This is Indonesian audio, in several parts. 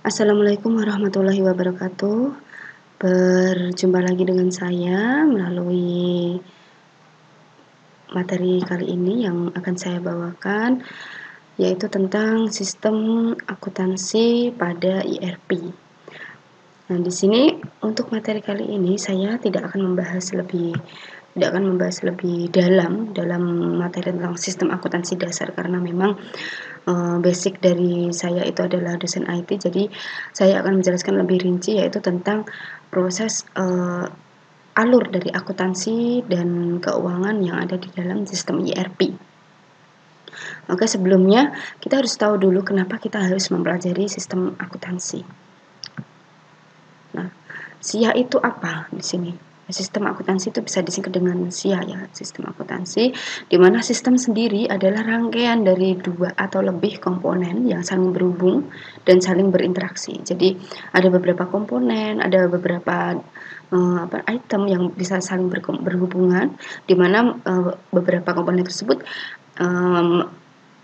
Assalamualaikum warahmatullahi wabarakatuh. Berjumpa lagi dengan saya melalui materi kali ini yang akan saya bawakan, yaitu tentang sistem akuntansi pada ERP. Nah, di sini untuk materi kali ini saya tidak akan membahas lebih dalam materi tentang sistem akuntansi dasar, karena memang basic dari saya itu adalah dosen IT. Jadi saya akan menjelaskan lebih rinci, yaitu tentang proses alur dari akuntansi dan keuangan yang ada di dalam sistem ERP. Oke, sebelumnya kita harus tahu dulu kenapa kita harus mempelajari sistem akuntansi. Nah, SIA itu apa di sini? Sistem akuntansi itu bisa disingkat dengan SIA, ya, sistem akuntansi, di mana sistem sendiri adalah rangkaian dari 2 atau lebih komponen yang saling berhubung dan saling berinteraksi. Jadi ada beberapa komponen, ada beberapa item yang bisa saling berhubungan, di mana beberapa komponen tersebut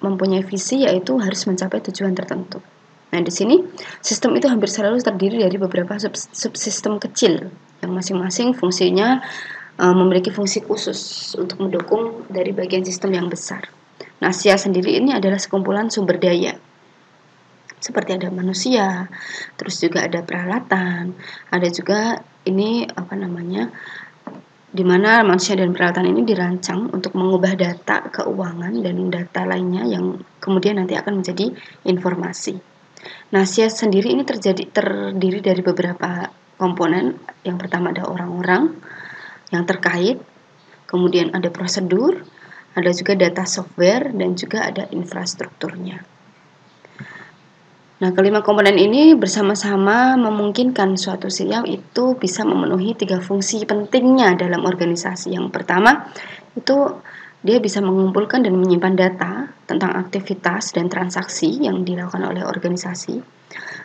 mempunyai visi, yaitu harus mencapai tujuan tertentu. Nah, di sini sistem itu hampir selalu terdiri dari beberapa subsistem kecil yang masing-masing fungsinya memiliki fungsi khusus untuk mendukung dari bagian sistem yang besar. Nah, SIA sendiri ini adalah sekumpulan sumber daya, seperti ada manusia, terus juga ada peralatan, ada juga ini di mana manusia dan peralatan ini dirancang untuk mengubah data keuangan dan data lainnya yang kemudian nanti akan menjadi informasi. Nah, SIA sendiri ini terdiri dari beberapa komponen. Yang pertama ada orang-orang yang terkait, kemudian ada prosedur, ada juga data software, dan juga ada infrastrukturnya. Nah, kelima komponen ini bersama-sama memungkinkan suatu SIA itu bisa memenuhi 3 fungsi pentingnya dalam organisasi. Yang pertama, itu dia bisa mengumpulkan dan menyimpan data tentang aktivitas dan transaksi yang dilakukan oleh organisasi.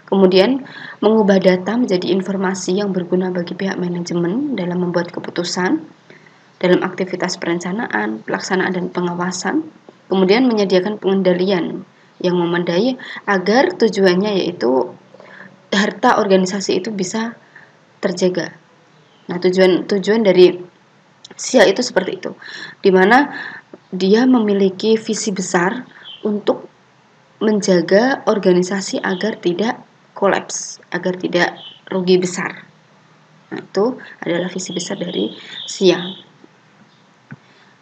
Kemudian, mengubah data menjadi informasi yang berguna bagi pihak manajemen dalam membuat keputusan dalam aktivitas perencanaan, pelaksanaan, dan pengawasan. Kemudian menyediakan pengendalian yang memadai agar tujuannya yaitu harta organisasi itu bisa terjaga. Nah, tujuan dari SIA itu seperti itu, di mana dia memiliki visi besar untuk menjaga organisasi agar tidak kolaps, agar tidak rugi besar. Nah, itu adalah visi besar dari SIA.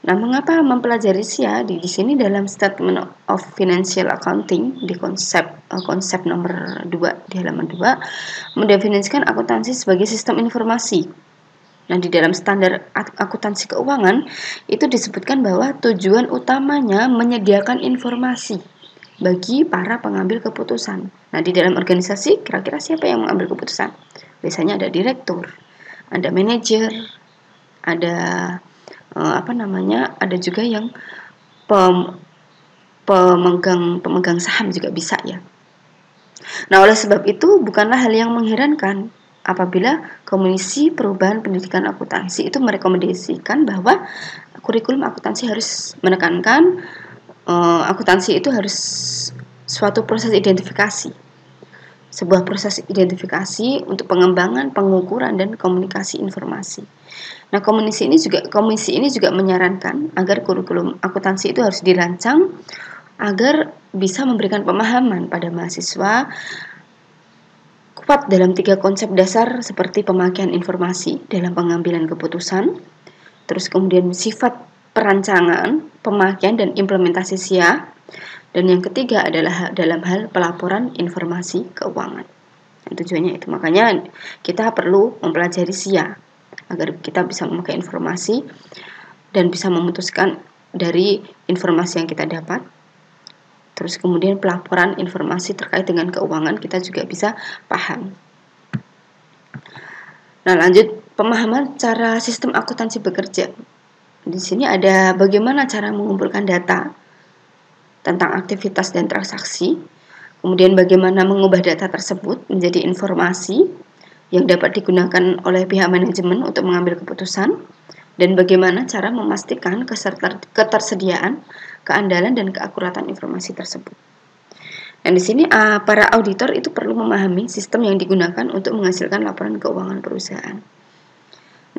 Nah, mengapa mempelajari SIA? Di sini dalam Statement of Financial Accounting di konsep nomor 2 di halaman 2 mendefinisikan akuntansi sebagai sistem informasi. Nah, di dalam standar akuntansi keuangan itu disebutkan bahwa tujuan utamanya menyediakan informasi bagi para pengambil keputusan. Nah, di dalam organisasi kira-kira siapa yang mengambil keputusan? Biasanya ada direktur, ada manajer, ada ada juga yang pemegang saham juga bisa, ya. Nah, oleh sebab itu bukanlah hal yang mengherankan apabila Komisi Perubahan Pendidikan Akuntansi itu merekomendasikan bahwa kurikulum akuntansi harus menekankan akuntansi itu harus suatu proses identifikasi. Sebuah proses identifikasi untuk pengembangan, pengukuran, dan komunikasi informasi. Nah, komisi ini juga menyarankan agar kurikulum akuntansi itu harus dirancang agar bisa memberikan pemahaman pada mahasiswa kuat dalam 3 konsep dasar seperti pemakaian informasi dalam pengambilan keputusan, terus kemudian sifat perancangan, pemakaian, dan implementasi SIA, dan yang ketiga adalah dalam hal pelaporan informasi keuangan. Dan tujuannya itu, makanya kita perlu mempelajari SIA agar kita bisa memakai informasi dan bisa memutuskan dari informasi yang kita dapat. Terus kemudian pelaporan informasi terkait dengan keuangan kita juga bisa paham. Nah, lanjut pemahaman cara sistem akuntansi bekerja. Di sini ada bagaimana cara mengumpulkan data tentang aktivitas dan transaksi, kemudian bagaimana mengubah data tersebut menjadi informasi yang dapat digunakan oleh pihak manajemen untuk mengambil keputusan, dan bagaimana cara memastikan ketersediaan, keandalan, dan keakuratan informasi tersebut. Dan di sini para auditor itu perlu memahami sistem yang digunakan untuk menghasilkan laporan keuangan perusahaan.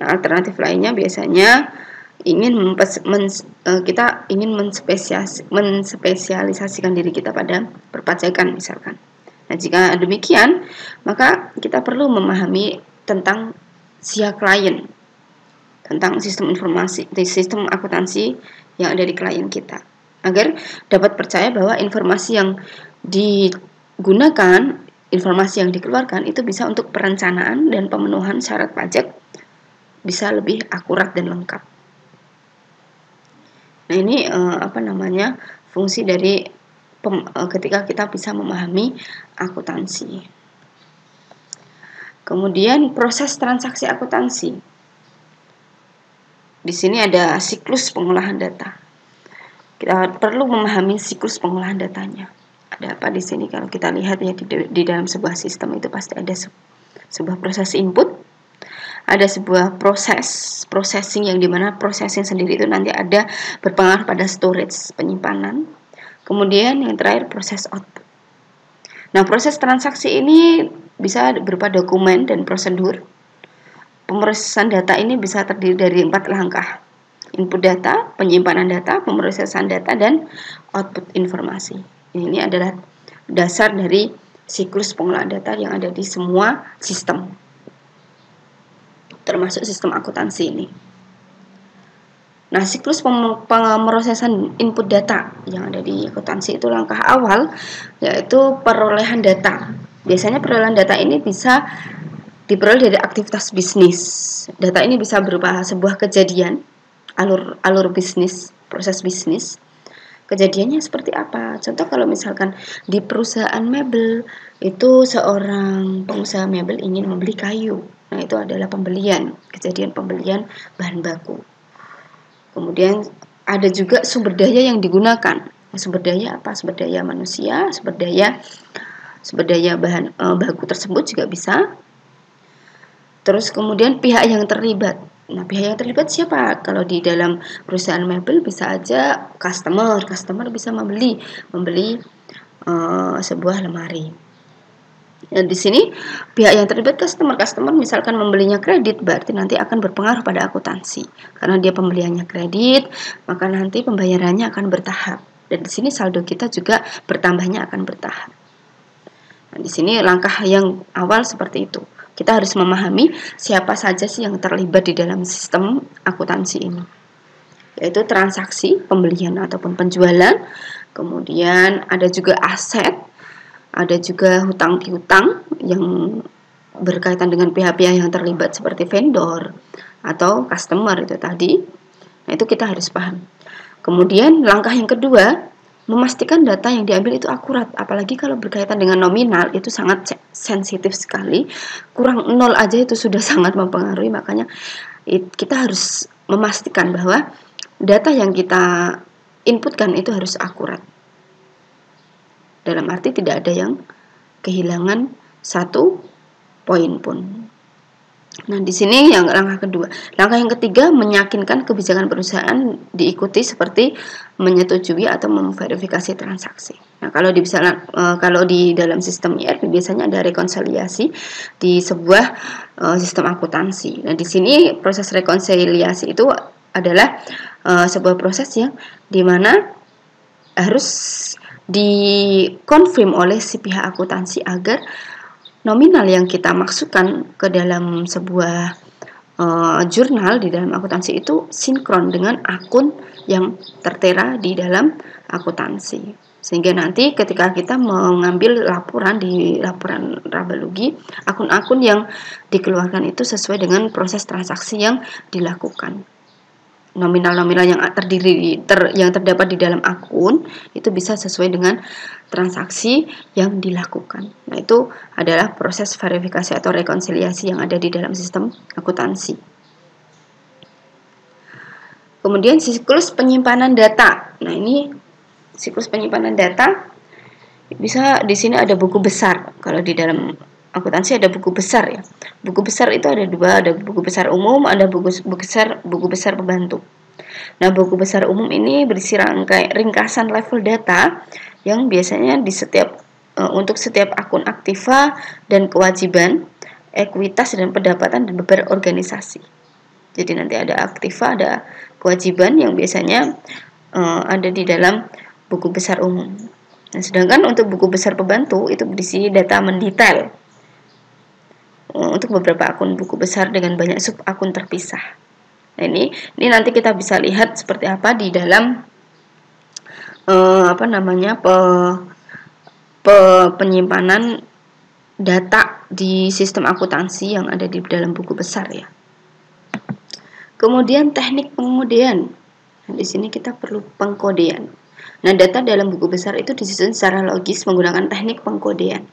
Nah, alternatif lainnya biasanya kita ingin menspesialisasikan diri kita pada perpajakan misalkan. Nah, jika demikian, maka kita perlu memahami tentang SIA klien, tentang sistem informasi, sistem akuntansi yang ada di klien kita, agar dapat percaya bahwa informasi yang digunakan, informasi yang dikeluarkan itu bisa untuk perencanaan dan pemenuhan syarat pajak bisa lebih akurat dan lengkap. Nah, ini fungsi dari ketika kita bisa memahami akuntansi. Kemudian proses transaksi akuntansi. Di sini ada siklus pengolahan data. Kita perlu memahami siklus pengolahan datanya. Ada apa di sini? Kalau kita lihat ya di dalam sebuah sistem itu pasti ada sebuah proses input, ada sebuah processing yang dimana processing sendiri itu nanti ada berpengaruh pada storage, penyimpanan. Kemudian yang terakhir proses output. Nah, proses transaksi ini bisa berupa dokumen dan prosedur. Pemrosesan data ini bisa terdiri dari 4 langkah: input data, penyimpanan data, pemrosesan data, dan output informasi. Ini adalah dasar dari siklus pengolahan data yang ada di semua sistem, termasuk sistem akuntansi ini. Nah, siklus pemrosesan input data yang ada di akuntansi itu langkah awal yaitu perolehan data. Biasanya perolehan data ini bisa diperoleh dari aktivitas bisnis. Data ini bisa berupa sebuah kejadian, alur bisnis, proses bisnis. Kejadiannya seperti apa? Contoh kalau misalkan di perusahaan mebel itu seorang pengusaha mebel ingin membeli kayu. Nah, itu adalah kejadian pembelian bahan baku. Kemudian ada juga sumber daya yang digunakan. Sumber daya apa? Sumber daya manusia, sumber daya bahan baku tersebut juga bisa. Terus kemudian pihak yang terlibat. Nah, pihak yang terlibat siapa? Kalau di dalam perusahaan mebel bisa aja customer bisa membeli sebuah lemari. Dan di sini pihak yang terlibat customer misalkan membelinya kredit, berarti nanti akan berpengaruh pada akuntansi. Karena dia pembeliannya kredit, maka nanti pembayarannya akan bertahap. Dan di sini saldo kita juga bertambahnya akan bertahap. Nah, di sini langkah yang awal seperti itu. Kita harus memahami siapa saja sih yang terlibat di dalam sistem akuntansi ini. Yaitu transaksi, pembelian ataupun penjualan, kemudian ada juga aset, ada juga hutang piutang yang berkaitan dengan pihak-pihak yang terlibat seperti vendor atau customer itu tadi. Nah, itu kita harus paham. Kemudian langkah yang kedua, memastikan data yang diambil itu akurat. Apalagi kalau berkaitan dengan nominal, itu sangat sensitif sekali. Kurang 0 aja itu sudah sangat mempengaruhi. Makanya kita harus memastikan bahwa data yang kita inputkan itu harus akurat. Dalam arti tidak ada yang kehilangan satu poin pun. Nah, di sini yang langkah kedua. Langkah yang ketiga, meyakinkan kebijakan perusahaan diikuti seperti menyetujui atau memverifikasi transaksi. Nah, kalau di dalam sistem ERP biasanya ada rekonsiliasi di sebuah sistem akuntansi. Nah, di sini proses rekonsiliasi itu adalah sebuah proses yang dimana harus dikonfirm oleh si pihak akuntansi agar nominal yang kita masukkan ke dalam sebuah jurnal di dalam akuntansi itu sinkron dengan akun yang tertera di dalam akuntansi. Sehingga nanti ketika kita mengambil laporan di laporan Rabalugi, akun-akun yang dikeluarkan itu sesuai dengan proses transaksi yang dilakukan. Nominal-nominal yang terdapat di dalam akun itu bisa sesuai dengan transaksi yang dilakukan. Nah, itu adalah proses verifikasi atau rekonsiliasi yang ada di dalam sistem akuntansi. Kemudian siklus penyimpanan data. Nah, ini siklus penyimpanan data bisa di sini ada buku besar. Kalau di dalam akuntansi ada buku besar ya. Buku besar itu ada dua, ada buku besar umum, ada buku besar pembantu. Nah, buku besar umum ini berisi ringkasan level data yang biasanya di setiap untuk setiap akun aktiva dan kewajiban, ekuitas dan pendapatan dan berorganisasi. Jadi nanti ada aktiva, ada kewajiban yang biasanya ada di dalam buku besar umum. Nah, sedangkan untuk buku besar pembantu itu berisi data mendetail untuk beberapa akun buku besar dengan banyak sub akun terpisah. Nah, ini nanti kita bisa lihat seperti apa di dalam penyimpanan data di sistem akuntansi yang ada di dalam buku besar ya. Kemudian teknik pengodean. Nah, di sini kita perlu pengkodean. Nah, data dalam buku besar itu disusun secara logis menggunakan teknik pengkodean.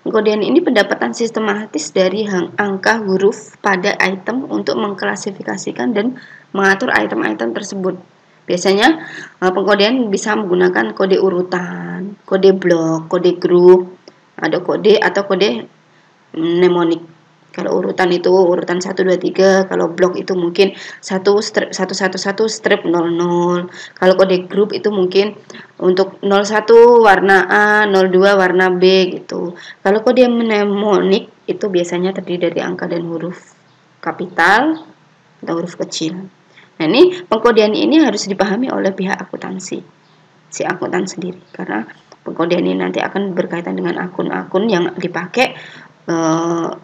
Pengkodean ini pendapatan sistematis dari angka huruf pada item untuk mengklasifikasikan dan mengatur item-item tersebut. Biasanya pengkodean bisa menggunakan kode urutan, kode blok, kode grup, ada kode atau kode mnemonik. Kalau urutan itu urutan 1 2 3, kalau blok itu mungkin 1 strip 00. Kalau kode grup itu mungkin untuk 01 warna A, 02 warna B gitu. Kalau kode mnemonik itu biasanya terdiri dari angka dan huruf kapital atau huruf kecil. Nah, ini pengkodean ini harus dipahami oleh pihak akuntansi, si akuntan sendiri, karena pengkodean ini nanti akan berkaitan dengan akun-akun yang dipakai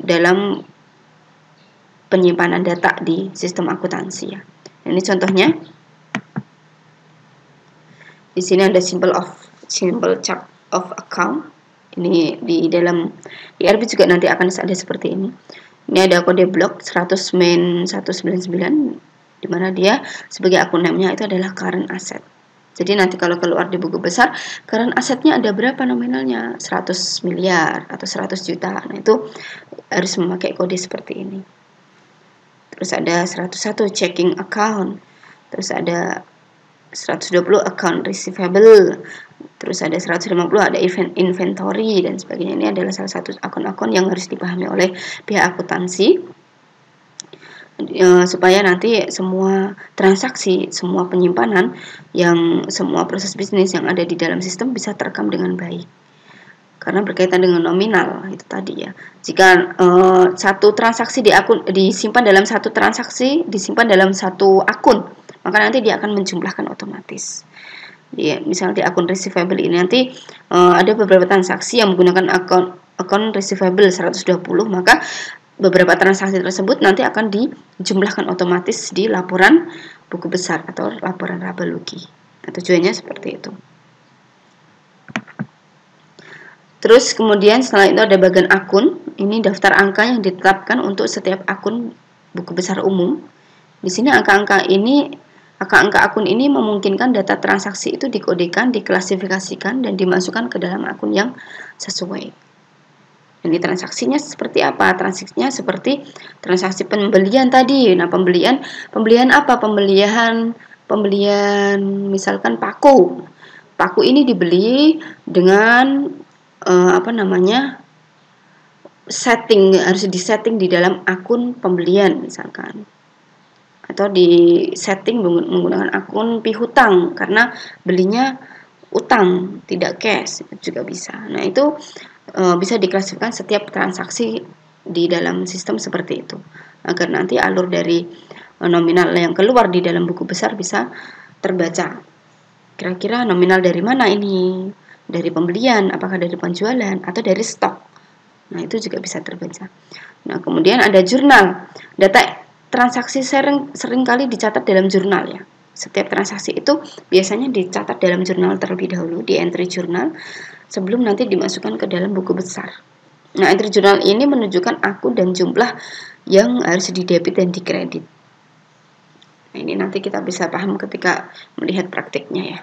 dalam penyimpanan data di sistem akuntansi ya. Ini contohnya. Di sini ada simple chart of account. Ini di dalam ERP juga nanti akan ada seperti ini. Ini ada kode blok 100 main 199 di mana dia sebagai akun name-nya itu adalah current asset. Jadi nanti kalau keluar di buku besar, current assetnya ada berapa nominalnya? 100 miliar atau 100 juta. Nah, itu harus memakai kode seperti ini. Terus ada 101 checking account. Terus ada 120 account receivable. Terus ada 150 ada inventory dan sebagainya. Ini adalah salah satu akun-akun yang harus dipahami oleh pihak akuntansi. Supaya nanti semua transaksi, semua penyimpanan, semua proses bisnis yang ada di dalam sistem bisa terekam dengan baik. Karena berkaitan dengan nominal itu tadi ya. Jika satu transaksi disimpan dalam satu transaksi, disimpan dalam satu akun, maka nanti dia akan menjumlahkan otomatis. Misalnya di akun receivable ini nanti ada beberapa transaksi yang menggunakan akun receivable 120, maka beberapa transaksi tersebut nanti akan dijumlahkan otomatis di laporan buku besar atau laporan laba rugi. Nah, tujuannya seperti itu. Terus kemudian setelah itu ada bagian akun. Ini daftar angka yang ditetapkan untuk setiap akun buku besar umum. Di sini angka-angka akun ini memungkinkan data transaksi itu dikodekan, diklasifikasikan dan dimasukkan ke dalam akun yang sesuai. Ini transaksinya seperti apa? Transaksinya seperti transaksi pembelian tadi. Nah, pembelian apa? Pembelian misalkan paku. Paku ini dibeli dengan harus disetting di dalam akun pembelian misalkan. Atau disetting menggunakan akun pihutang karena belinya utang, tidak cash, juga bisa. Nah, itu bisa diklasifikasikan setiap transaksi di dalam sistem seperti itu agar nanti alur dari nominal yang keluar di dalam buku besar bisa terbaca. Kira-kira nominal dari mana ini? Dari pembelian, apakah dari penjualan atau dari stok? Nah, itu juga bisa terbaca. Nah, kemudian ada jurnal. Data transaksi sering kali dicatat dalam jurnal ya. Setiap transaksi itu biasanya dicatat dalam jurnal terlebih dahulu, di entry jurnal, sebelum nanti dimasukkan ke dalam buku besar. Nah, entry jurnal ini menunjukkan akun dan jumlah yang harus didebit dan dikredit. Nah, ini nanti kita bisa paham ketika melihat praktiknya ya.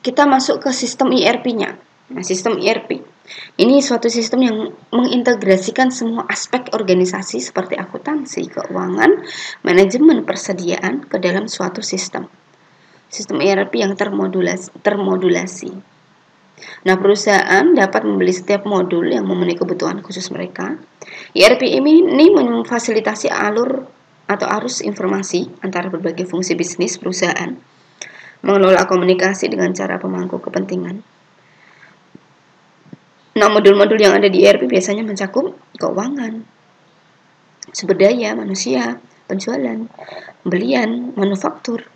Kita masuk ke sistem ERP-nya. Nah, sistem ERP ini suatu sistem yang mengintegrasikan semua aspek organisasi seperti akuntansi, keuangan, manajemen, persediaan ke dalam suatu sistem. Sistem ERP yang termodulasi. Nah, perusahaan dapat membeli setiap modul yang memenuhi kebutuhan khusus mereka. ERP ini memfasilitasi alur atau arus informasi antara berbagai fungsi bisnis perusahaan, mengelola komunikasi dengan cara pemangku kepentingan, Nah, modul-modul yang ada di ERP biasanya mencakup keuangan, sumber daya manusia, penjualan, pembelian, manufaktur,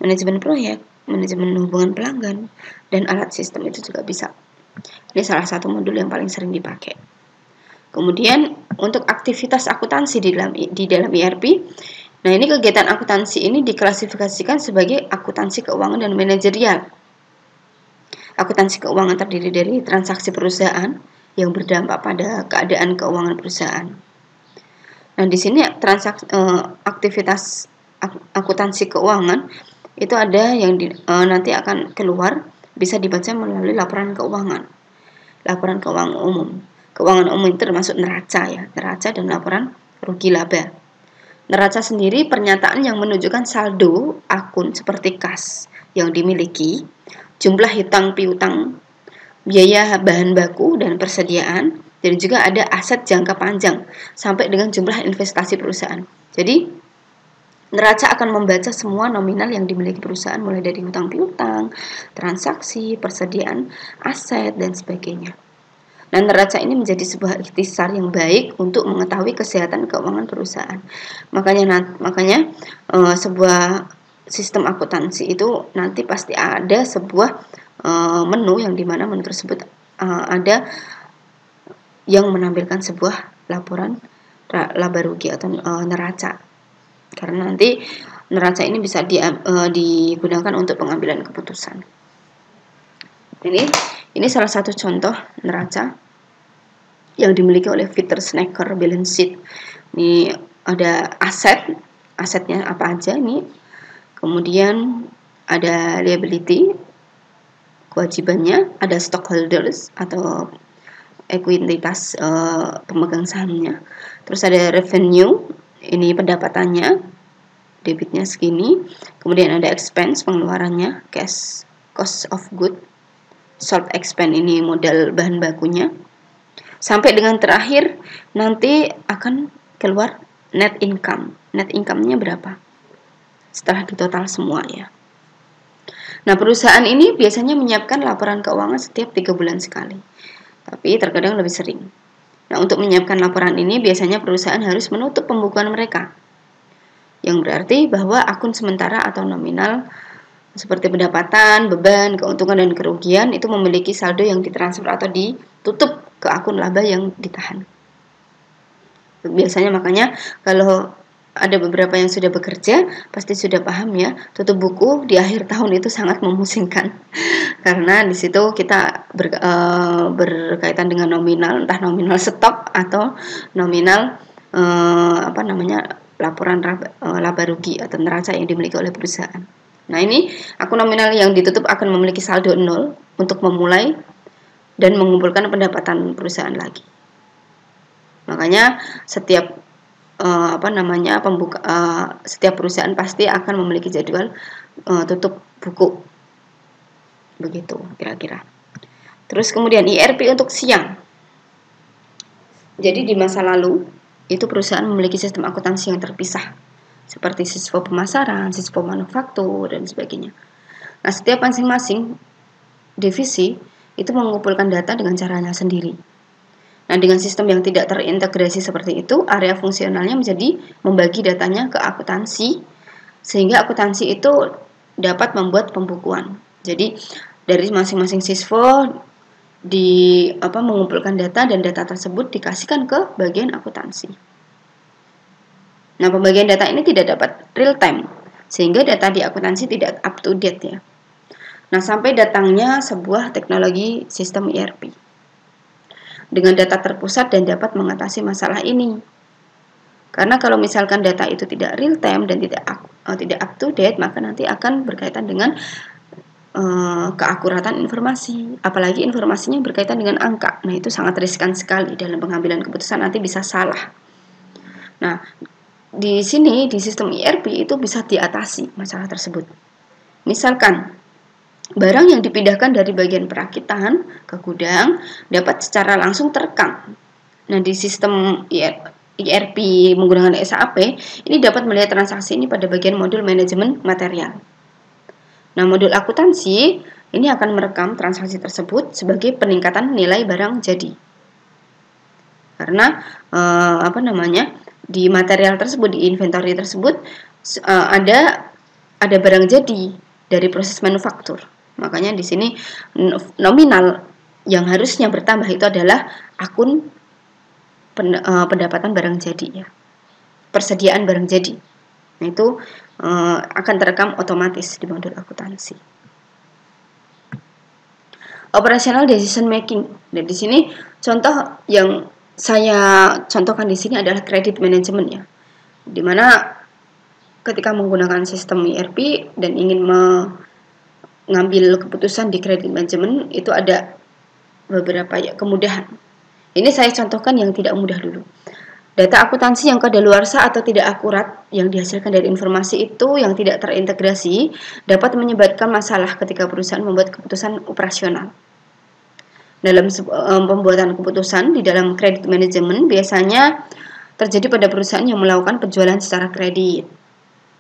manajemen proyek, manajemen hubungan pelanggan, dan alat sistem itu juga bisa. Ini salah satu modul yang paling sering dipakai. Kemudian untuk aktivitas akuntansi di dalam ERP, nah ini kegiatan akuntansi ini diklasifikasikan sebagai akuntansi keuangan dan manajerial. Akuntansi keuangan terdiri dari transaksi perusahaan yang berdampak pada keadaan keuangan perusahaan. Nah, di sini aktivitas akuntansi keuangan itu ada yang nanti akan keluar, bisa dibaca melalui laporan keuangan umum. Keuangan umum itu termasuk neraca ya, neraca dan laporan rugi laba. Neraca sendiri pernyataan yang menunjukkan saldo akun seperti kas yang dimiliki, jumlah hutang piutang, biaya bahan baku dan persediaan, dan juga ada aset jangka panjang sampai dengan jumlah investasi perusahaan. Jadi neraca akan membaca semua nominal yang dimiliki perusahaan mulai dari hutang piutang, transaksi, persediaan aset dan sebagainya. Nah, neraca ini menjadi sebuah ikhtisar yang baik untuk mengetahui kesehatan keuangan perusahaan. Makanya sebuah sistem akuntansi itu nanti pasti ada sebuah menu yang dimana menu tersebut ada yang menampilkan sebuah laporan laba rugi atau neraca. Karena nanti neraca ini bisa digunakan untuk pengambilan keputusan. Ini salah satu contoh neraca yang dimiliki oleh Peter Snacker balance sheet. Ini ada asetnya apa aja nih. Kemudian ada liability, kewajibannya, ada stockholders atau ekuitas pemegang sahamnya. Terus ada revenue, ini pendapatannya, debitnya segini. Kemudian ada expense, pengeluarannya, cost of good, sold expense, ini modal bahan bakunya. Sampai dengan terakhir nanti akan keluar net income. Net income-nya berapa? Setelah ditotal semua ya. Nah, perusahaan ini biasanya menyiapkan laporan keuangan setiap 3 bulan sekali. Tapi terkadang lebih sering. Nah, untuk menyiapkan laporan ini biasanya perusahaan harus menutup pembukuan mereka. Yang berarti bahwa akun sementara atau nominal seperti pendapatan, beban, keuntungan, dan kerugian itu memiliki saldo yang ditransfer atau ditutup ke akun laba yang ditahan. Biasanya makanya kalau ada beberapa yang sudah bekerja pasti sudah paham ya, tutup buku di akhir tahun itu sangat memusingkan karena di situ kita berkaitan dengan nominal, entah nominal stok atau nominal laporan laba rugi atau neraca yang dimiliki oleh perusahaan. Nah, ini akun nominal yang ditutup akan memiliki saldo 0 untuk memulai dan mengumpulkan pendapatan perusahaan lagi. Makanya setiap setiap perusahaan pasti akan memiliki jadwal tutup buku. Begitu kira-kira. Terus kemudian ERP untuk siang. Jadi di masa lalu itu perusahaan memiliki sistem akuntansi yang terpisah, seperti siswa pemasaran, siswa manufaktur, dan sebagainya. Nah, setiap masing-masing divisi itu mengumpulkan data dengan caranya sendiri. Nah, dengan sistem yang tidak terintegrasi seperti itu, area fungsionalnya menjadi membagi datanya ke akuntansi, sehingga akuntansi itu dapat membuat pembukuan. Jadi, dari masing-masing siswa mengumpulkan data dan data tersebut dikasihkan ke bagian akuntansi. Nah, pembagian data ini tidak dapat real time, sehingga data di akuntansi tidak up to date ya. Nah, sampai datangnya sebuah teknologi sistem ERP dengan data terpusat dan dapat mengatasi masalah ini. Karena kalau misalkan data itu tidak real time dan tidak up to date, maka nanti akan berkaitan dengan keakuratan informasi, apalagi informasinya berkaitan dengan angka. Nah, itu sangat riskan sekali dalam pengambilan keputusan, nanti bisa salah. Nah, di sini di sistem ERP itu bisa diatasi masalah tersebut. Misalkan barang yang dipindahkan dari bagian perakitan ke gudang dapat secara langsung terekam. Nah, di sistem ERP menggunakan SAP ini dapat melihat transaksi ini pada bagian modul manajemen material. Nah, modul akuntansi ini akan merekam transaksi tersebut sebagai peningkatan nilai barang jadi. Karena di material tersebut, di inventory tersebut ada barang jadi dari proses manufaktur. Makanya di sini nominal yang harusnya bertambah itu adalah akun pendapatan barang jadi ya. Persediaan barang jadi. Nah, itu akan terekam otomatis di modul akuntansi. Operational decision making. Dan di sini contoh yang saya contohkan di sini adalah credit management ya. Dimana ketika menggunakan sistem ERP dan ingin mengambil keputusan di credit management itu ada beberapa kemudahan. Ini saya contohkan yang tidak mudah dulu. Data akuntansi yang kadaluarsa atau tidak akurat yang dihasilkan dari informasi itu yang tidak terintegrasi dapat menyebabkan masalah ketika perusahaan membuat keputusan operasional. Dalam pembuatan keputusan di dalam kredit manajemen biasanya terjadi pada perusahaan yang melakukan penjualan secara kredit.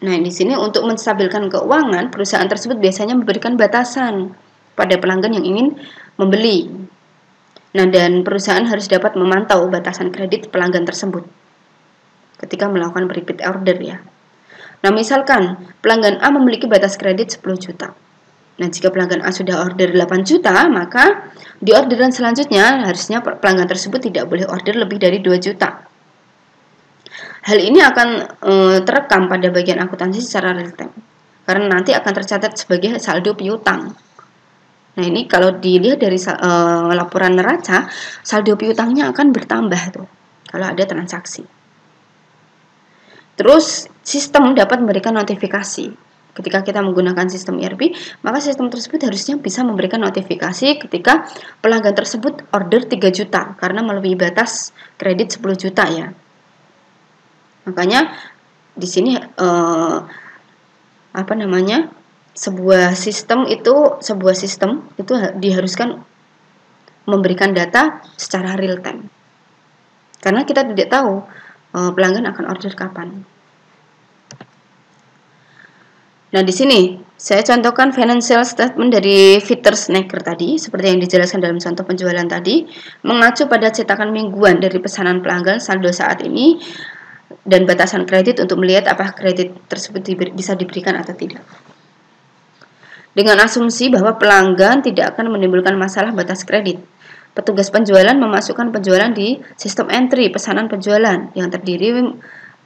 Nah, di sini untuk menstabilkan keuangan, perusahaan tersebut biasanya memberikan batasan pada pelanggan yang ingin membeli. Nah, dan perusahaan harus dapat memantau batasan kredit pelanggan tersebut ketika melakukan repeat order ya. Nah, misalkan pelanggan A memiliki batas kredit 10 juta. Nah, jika pelanggan A sudah order 8 juta, maka di orderan selanjutnya harusnya pelanggan tersebut tidak boleh order lebih dari 2 juta. Hal ini akan terekam pada bagian akuntansi secara real time. Karena nanti akan tercatat sebagai saldo piutang. Nah, ini kalau dilihat dari laporan neraca, saldo piutangnya akan bertambah tuh kalau ada transaksi. Terus sistem dapat memberikan notifikasi. Ketika kita menggunakan sistem ERP, maka sistem tersebut harusnya bisa memberikan notifikasi ketika pelanggan tersebut order 3 juta karena melebihi batas kredit 10 juta ya. Makanya di sini sebuah sistem itu diharuskan memberikan data secara real time. Karena kita tidak tahu pelanggan akan order kapan. Nah, di sini saya contohkan financial statement dari Peter Snacker tadi, seperti yang dijelaskan dalam contoh penjualan tadi, mengacu pada cetakan mingguan dari pesanan pelanggan saldo saat ini dan batasan kredit untuk melihat apakah kredit tersebut bisa diberikan atau tidak. Dengan asumsi bahwa pelanggan tidak akan menimbulkan masalah batas kredit, petugas penjualan memasukkan penjualan di sistem entry pesanan penjualan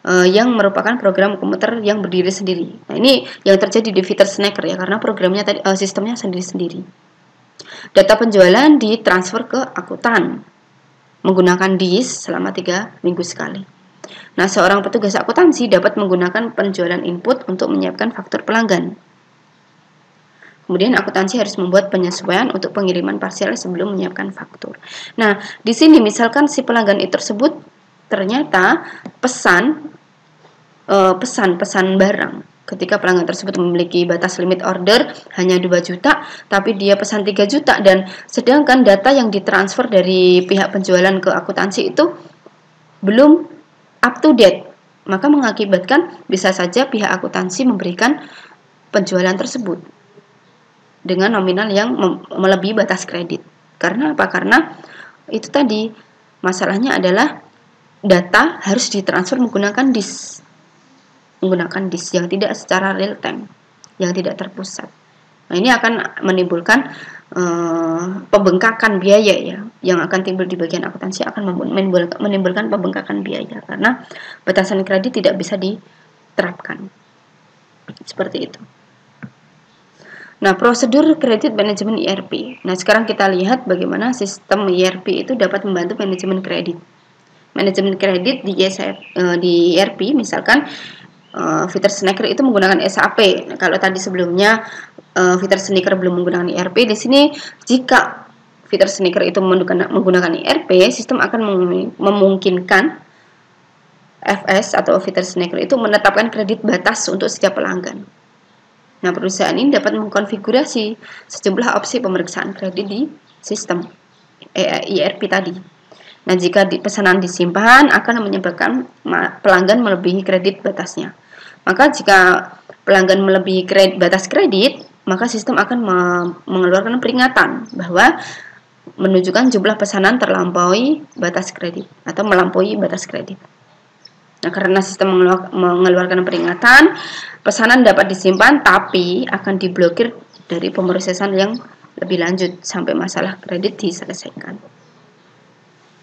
yang merupakan program komputer yang berdiri sendiri. Nah, ini yang terjadi di Peter Snacker ya, karena programnya tadi sistemnya sendiri-sendiri. Data penjualan ditransfer ke akuntan menggunakan DIS selama 3 minggu sekali. Nah, seorang petugas akuntansi dapat menggunakan penjualan input untuk menyiapkan faktur pelanggan. Kemudian akuntansi harus membuat penyesuaian untuk pengiriman parsial sebelum menyiapkan faktur. Nah, di sini misalkan si pelanggan itu tersebut ternyata pesan barang. Ketika pelanggan tersebut memiliki batas limit order hanya 2 juta, tapi dia pesan 3 juta dan sedangkan data yang ditransfer dari pihak penjualan ke akuntansi itu belum up to date, maka mengakibatkan bisa saja pihak akuntansi memberikan penjualan tersebut dengan nominal yang melebihi batas kredit. Karena apa? Karena itu tadi masalahnya adalah data harus ditransfer menggunakan DIS yang tidak secara real time, yang tidak terpusat. Nah, ini akan menimbulkan pembengkakan biaya ya, yang akan timbul di bagian akuntansi akan menimbulkan pembengkakan biaya karena batasan kredit tidak bisa diterapkan. Seperti itu. Nah, prosedur kredit manajemen ERP. Nah, sekarang kita lihat bagaimana sistem ERP itu dapat membantu manajemen kredit. Manajemen kredit di ERP misalkan Peter Snacker itu menggunakan SAP. Nah, kalau tadi sebelumnya Peter Snacker belum menggunakan ERP, di sini jika Peter Snacker itu menggunakan ERP, sistem akan memungkinkan FS atau Peter Snacker itu menetapkan kredit batas untuk setiap pelanggan. Nah, perusahaan ini dapat mengkonfigurasi sejumlah opsi pemeriksaan kredit di sistem ERP tadi. Nah, jika pesanan disimpan akan menyebabkan pelanggan melebihi kredit batasnya. Maka jika pelanggan melebihi batas kredit, maka sistem akan mengeluarkan peringatan bahwa menunjukkan jumlah pesanan terlampaui batas kredit atau melampaui batas kredit. Nah, karena sistem mengeluarkan peringatan, pesanan dapat disimpan tapi akan diblokir dari pemrosesan yang lebih lanjut sampai masalah kredit diselesaikan.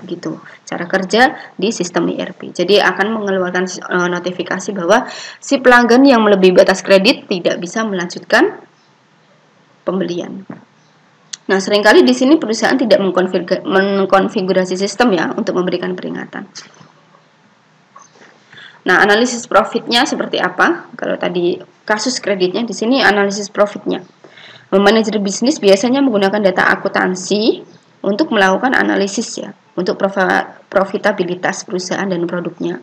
Begitu cara kerja di sistem ERP. Jadi akan mengeluarkan notifikasi bahwa si pelanggan yang melebihi batas kredit tidak bisa melanjutkan pembelian. Nah, seringkali di sini perusahaan tidak mengkonfigurasi sistem ya untuk memberikan peringatan. Nah, analisis profitnya seperti apa? Kalau tadi kasus kreditnya, di sini analisis profitnya. Manajer bisnis biasanya menggunakan data akuntansi untuk melakukan analisis ya, untuk profitabilitas perusahaan dan produknya.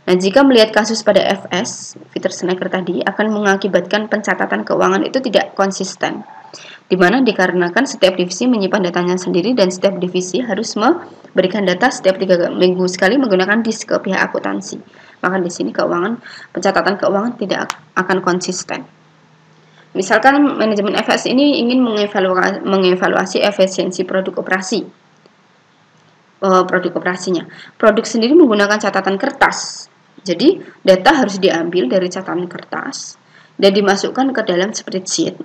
Nah, jika melihat kasus pada FS, Peter Snecker tadi, akan mengakibatkan pencatatan keuangan itu tidak konsisten. Di mana dikarenakan setiap divisi menyimpan datanya sendiri dan setiap divisi harus memberikan data setiap 3 minggu sekali menggunakan disk ke pihak akuntansi. Maka di sini pencatatan keuangan tidak akan konsisten. Misalkan manajemen FS ini ingin mengevaluasi efisiensi produk operasinya. Produk sendiri menggunakan catatan kertas. Jadi data harus diambil dari catatan kertas dan dimasukkan ke dalam spreadsheet.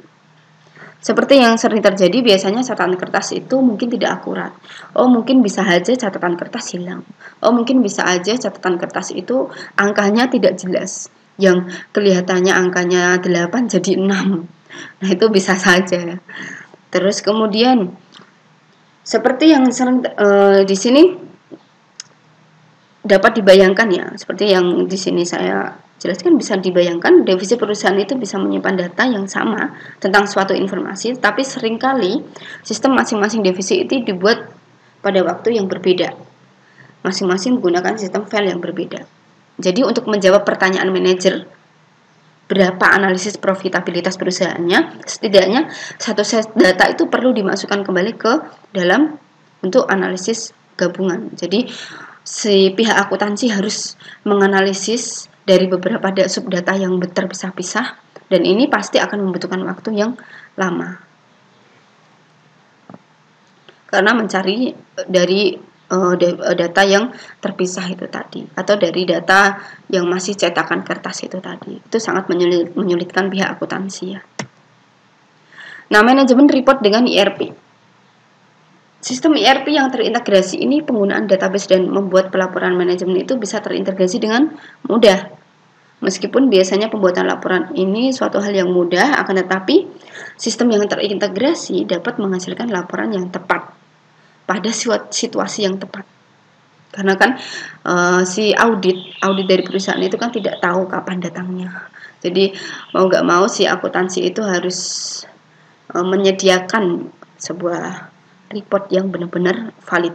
Seperti yang sering terjadi, biasanya catatan kertas itu mungkin tidak akurat. Oh, mungkin bisa aja catatan kertas hilang. Oh, mungkin bisa aja catatan kertas itu angkanya tidak jelas. Yang kelihatannya angkanya 8 jadi 6. Nah, itu bisa saja. Terus kemudian seperti yang sering di sini dapat dibayangkan ya, seperti yang di sini saya jelaskan, bisa dibayangkan divisi perusahaan itu bisa menyimpan data yang sama tentang suatu informasi, tapi seringkali sistem masing-masing divisi itu dibuat pada waktu yang berbeda. Masing-masing menggunakan sistem file yang berbeda. Jadi untuk menjawab pertanyaan manajer berapa analisis profitabilitas perusahaannya, setidaknya satu set data itu perlu dimasukkan kembali ke dalam untuk analisis gabungan. Jadi si pihak akuntansi harus menganalisis dari beberapa subdata yang terpisah-pisah, dan ini pasti akan membutuhkan waktu yang lama karena mencari dari data yang terpisah itu tadi, atau dari data yang masih cetakan kertas itu tadi. Itu sangat menyulitkan pihak akuntansi ya. Nah, manajemen report dengan ERP. Sistem ERP yang terintegrasi ini penggunaan database dan membuat pelaporan manajemen itu bisa terintegrasi dengan mudah. Meskipun biasanya pembuatan laporan ini suatu hal yang mudah, akan tetapi sistem yang terintegrasi dapat menghasilkan laporan yang tepat pada situasi yang tepat. Karena kan si audit dari perusahaan itu kan tidak tahu kapan datangnya. Jadi mau nggak mau si akuntansi itu harus menyediakan sebuah report yang benar-benar valid.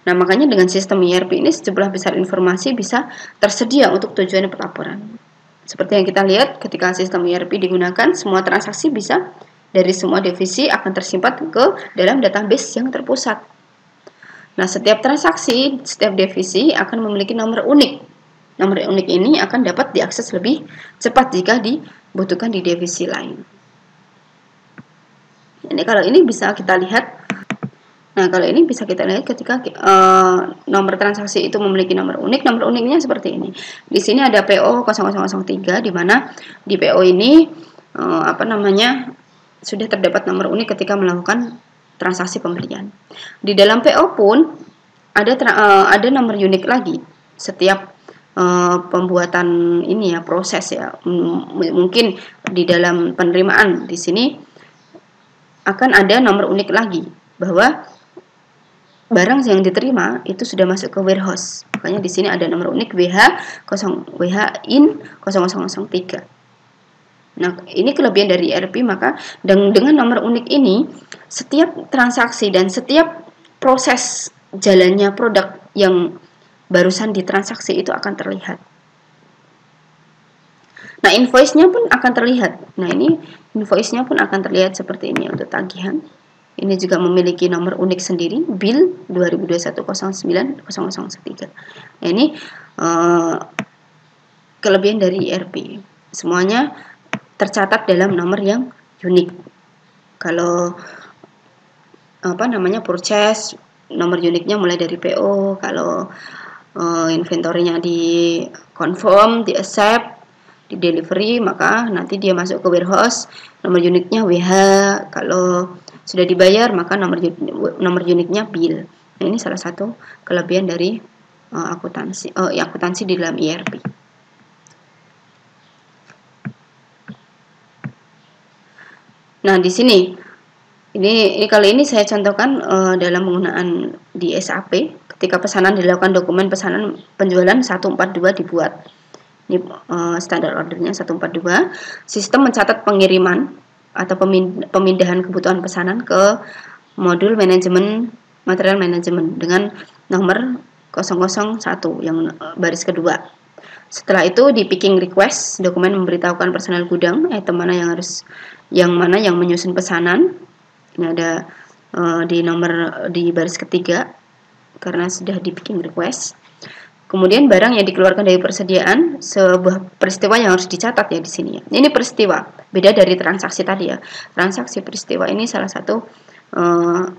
Nah, makanya dengan sistem ERP ini sejumlah besar informasi bisa tersedia untuk tujuan pelaporan. Seperti yang kita lihat, ketika sistem ERP digunakan, semua transaksi bisa dari semua divisi akan tersimpan ke dalam database yang terpusat. Nah, setiap transaksi, setiap divisi akan memiliki nomor unik. Nomor unik ini akan dapat diakses lebih cepat jika dibutuhkan di divisi lain. Ini kalau ini bisa kita lihat. Nah, kalau ini bisa kita lihat ketika nomor transaksi itu memiliki nomor unik. Nomor uniknya seperti ini. Di sini ada PO 0003, di mana di PO ini sudah terdapat nomor unik ketika melakukan transaksi pembelian. Di dalam PO pun ada nomor unik lagi setiap pembuatan ini ya, proses ya. Mungkin di dalam penerimaan di sini akan ada nomor unik lagi bahwa barang yang diterima itu sudah masuk ke warehouse. Makanya di sini ada nomor unik WH-IN 0003. Nah, ini kelebihan dari ERP. Maka dengan nomor unik ini, setiap transaksi dan setiap proses jalannya produk yang barusan ditransaksi itu akan terlihat. Nah, invoice-nya pun akan terlihat. Nah, ini invoice-nya pun akan terlihat seperti ini untuk tagihan. Ini juga memiliki nomor unik sendiri, bill 2021-09-003. Nah, ini kelebihan dari ERP. Semuanya tercatat dalam nomor yang unik. Kalau purchase, nomor uniknya mulai dari PO. Kalau inventory-nya di confirm, di accept, di delivery, maka nanti dia masuk ke warehouse, nomor uniknya WH. Kalau sudah dibayar, maka nomor uniknya bill. Nah, ini salah satu kelebihan dari akuntansi di dalam ERP. Nah, di sini ini kali ini saya contohkan dalam penggunaan di SAP. Ketika pesanan dilakukan, dokumen pesanan penjualan 142 dibuat. Ini standar ordernya 142. Sistem mencatat pengiriman atau pemindahan kebutuhan pesanan ke modul manajemen material manajemen dengan nomor 001 yang baris kedua. Setelah itu di picking request, dokumen memberitahukan personel gudang item mana yang menyusun pesanan. Ini ada di baris ketiga karena sudah di picking request. Kemudian barang yang dikeluarkan dari persediaan, sebuah peristiwa yang harus dicatat ya di sini ya. Ini peristiwa, beda dari transaksi tadi ya. Transaksi peristiwa ini salah satu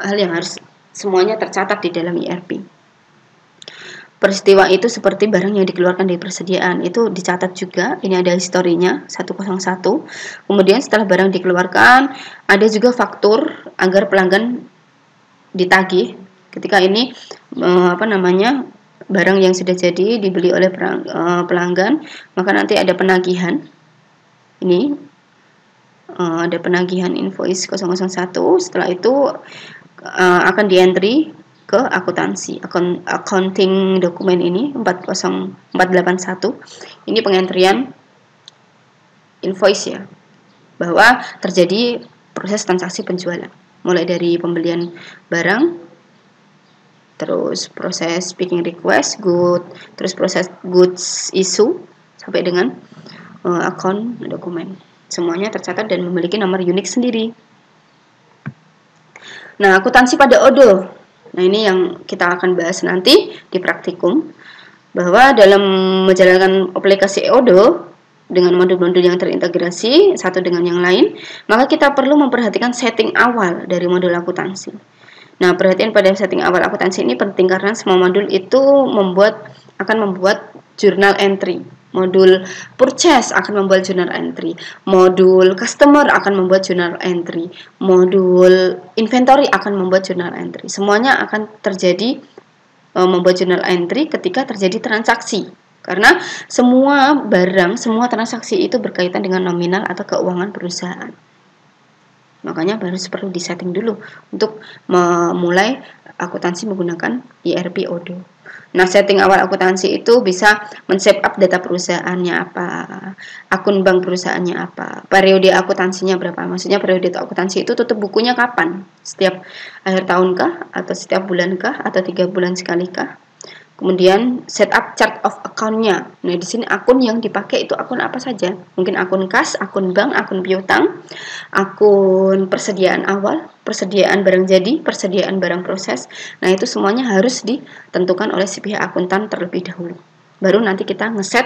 hal yang harus semuanya tercatat di dalam ERP. Peristiwa itu seperti barang yang dikeluarkan dari persediaan, itu dicatat juga. Ini ada historinya 101. Kemudian setelah barang dikeluarkan, ada juga faktur agar pelanggan ditagih. Ketika ini barang yang sudah jadi dibeli oleh pelanggan, maka nanti ada penagihan. Ini ada penagihan invoice 001. Setelah itu akan di-entry ke akuntansi. Accounting dokumen ini 481. Ini pengentrian invoice ya, bahwa terjadi proses transaksi penjualan, mulai dari pembelian barang, terus proses picking request, terus proses goods issue sampai dengan account dokumen. Semuanya tercatat dan memiliki nomor unik sendiri. Nah, akuntansi pada ODO. Nah, ini yang kita akan bahas nanti di praktikum, bahwa dalam menjalankan aplikasi ODO dengan modul-modul yang terintegrasi satu dengan yang lain, maka kita perlu memperhatikan setting awal dari modul akuntansi. Nah, perhatian pada setting awal akuntansi ini penting karena semua modul itu akan membuat journal entry. Modul purchase akan membuat journal entry, modul customer akan membuat journal entry, modul inventory akan membuat journal entry. Semuanya akan terjadi membuat journal entry ketika terjadi transaksi. Karena semua barang, semua transaksi itu berkaitan dengan nominal atau keuangan perusahaan. Makanya harus perlu disetting dulu untuk memulai akuntansi menggunakan ERP ODO. Nah, setting awal akuntansi itu bisa men-save up data perusahaannya apa, akun bank perusahaannya apa, periode akuntansinya berapa. Maksudnya periode akuntansi itu tutup bukunya kapan? Setiap akhir tahun kah? Atau setiap bulan kah? Atau 3 bulan sekali kah? Kemudian set up chart of account-nya. Nah, di sini akun yang dipakai itu akun apa saja? Mungkin akun kas, akun bank, akun piutang, akun persediaan awal, persediaan barang jadi, persediaan barang proses. Nah, itu semuanya harus ditentukan oleh si pihak akuntan terlebih dahulu. Baru nanti kita ngeset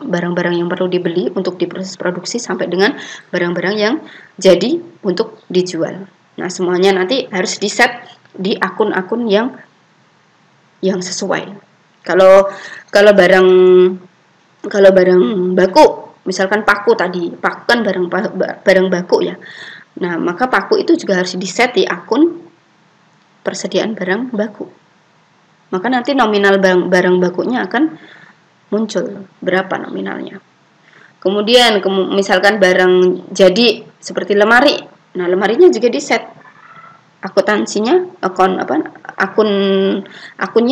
barang-barang yang perlu dibeli untuk diproses produksi sampai dengan barang-barang yang jadi untuk dijual. Nah, semuanya nanti harus diset di akun-akun yang sesuai. Kalau barang baku, misalkan paku tadi, paku kan barang baku ya. Nah, maka paku itu juga harus diset di akun persediaan barang baku. Maka nanti nominal barang bakunya akan muncul berapa nominalnya. Kemudian misalkan barang jadi seperti lemari. Nah, lemarinya juga diset. Akuntansinya akunnya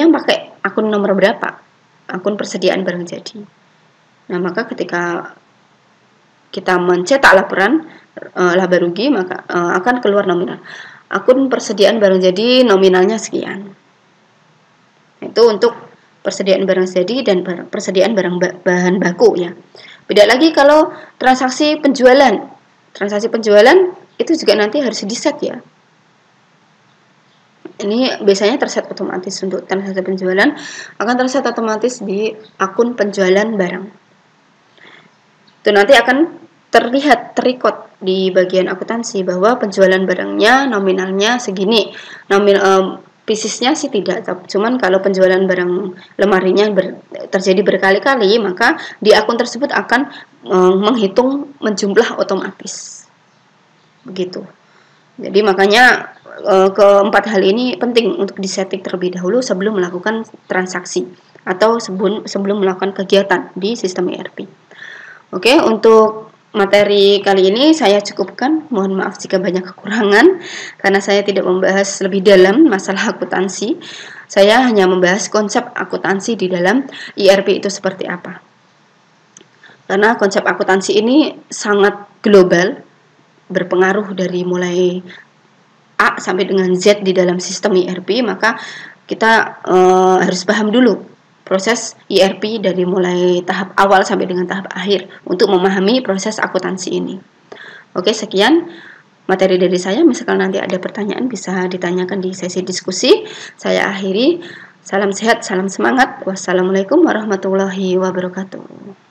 pakai akun nomor berapa, akun persediaan barang jadi. Nah, maka ketika kita mencetak laporan laba rugi, maka akan keluar nominal. Akun persediaan barang jadi nominalnya sekian. Itu untuk persediaan barang jadi dan persediaan bahan baku ya. Beda lagi kalau transaksi penjualan. Transaksi penjualan itu juga nanti harus diset ya. Ini biasanya terset otomatis untuk transaksi penjualan, akan terset otomatis di akun penjualan barang. Itu nanti akan terlihat terikot di bagian akuntansi bahwa penjualan barangnya nominalnya segini, pisisnya sih tidak, cuman kalau penjualan barang lemarinya terjadi berkali-kali, maka di akun tersebut akan menghitung menjumlah otomatis, begitu. Jadi makanya keempat hal ini penting untuk disetting terlebih dahulu sebelum melakukan transaksi atau sebelum melakukan kegiatan di sistem ERP. Oke, untuk materi kali ini saya cukupkan. Mohon maaf jika banyak kekurangan karena saya tidak membahas lebih dalam masalah akuntansi. Saya hanya membahas konsep akuntansi di dalam ERP itu seperti apa. Karena konsep akuntansi ini sangat global, berpengaruh dari mulai A sampai dengan Z di dalam sistem ERP, maka kita harus paham dulu proses ERP dari mulai tahap awal sampai dengan tahap akhir untuk memahami proses akuntansi ini. Oke, sekian materi dari saya. Misalkan nanti ada pertanyaan bisa ditanyakan di sesi diskusi. Saya akhiri. Salam sehat, salam semangat. Wassalamualaikum warahmatullahi wabarakatuh.